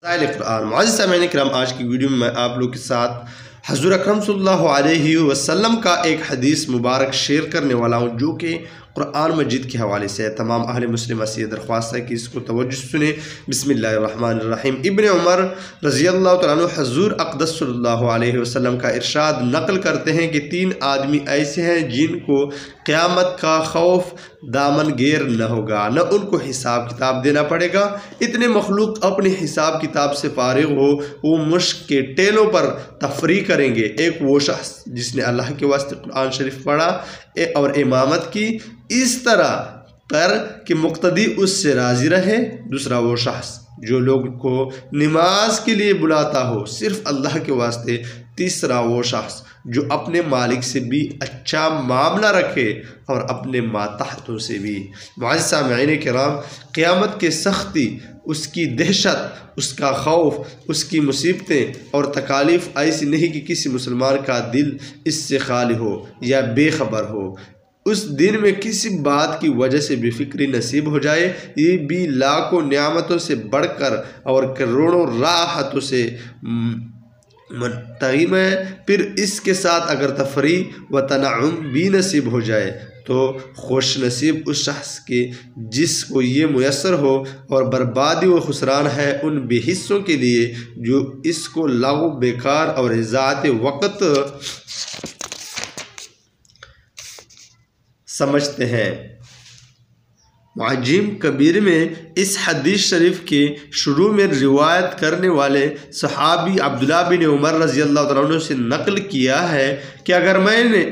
قرآن معزز سامعین کرام، آج کی ویڈیو میں آپ لوگ کے ساتھ حضور اکرم صلی اللہ علیہ وسلم کا ایک حدیث مبارک شیئر کرنے والا ہوں جو کہ قرآن مجید کے حوالے سے ہے۔ تمام اہل مسلمہ سے یہ درخواست ہے کہ اس کو توجہ سنیں۔ بسم اللہ الرحمن الرحیم۔ ابن عمر رضی اللہ تعالیٰ عنہ حضور اقدس صلی اللہ علیہ وسلم کا ارشاد نقل کرتے ہیں کہ 3 آدمی ایسے ہیں جن کو قیامت کا خوف دامن گیر نہ ہوگا، نہ ان کو حساب کتاب دینا پڑے گا۔ اتنے مخلوق اپنے حساب کتاب سے فارغ ہو، وہ مشک کے ٹیلوں پر تفریح کریں گے۔ ایک وہ شخص جس نے اللہ کے واسطے قرآن شریف پڑھا اور امامت کی اس طرح کر کہ مقتدی اس سے راضی رہے۔ دوسرا وہ شخص جو لوگوں کو نماز کے لیے بلاتا ہو صرف اللہ کے واسطے۔ تیسرا وہ شخص جو اپنے مالک سے بھی اچھا معاملہ رکھے اور اپنے ماتحتوں سے بھی۔ معزز سامعین کرام، قیامت کی سختی، اس کی دہشت، اس کا خوف، اس کی مصیبتیں اور تکالیف ایسی نہیں کہ کسی مسلمان کا دل اس سے خالی ہو یا بے خبر ہو۔ اس دن میں کسی بات کی وجہ سے بے فکری نصیب ہو جائے، یہ بھی لاکھوں نعمتوں سے بڑھ کر اور کروڑوں راحتوں سے منتظم ہے۔ پھر اس کے ساتھ اگر تفریح و تنعم بھی نصیب ہو جائے تو خوش نصیب اس شخص کے جس کو یہ میسر ہو، اور بربادی و خسران ہے ان بے حصوں کے لیے جو اس کو لغو، بیکار اور ضیاعت وقت سمجھتے ہیں۔ معجم کبیر میں اس حدیث شریف کے شروع میں روایت کرنے والے صحابی عبداللہ بن عمر رضی اللہ تعالیٰ عنہ سے نقل کیا ہے کہ اگر میں نے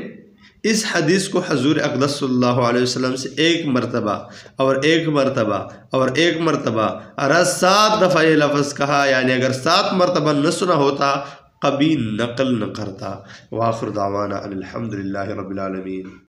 اس حدیث کو حضور اقدس صلی اللہ علیہ وسلم سے ایک مرتبہ اور ایک مرتبہ اور ایک مرتبہ اور 7 دفعہ یہ لفظ کہا، یعنی اگر 7 مرتبہ نہ سنا ہوتا کبھی نقل نہ کرتا۔ وآخر دعوانا ان الحمدللہ رب العالمین۔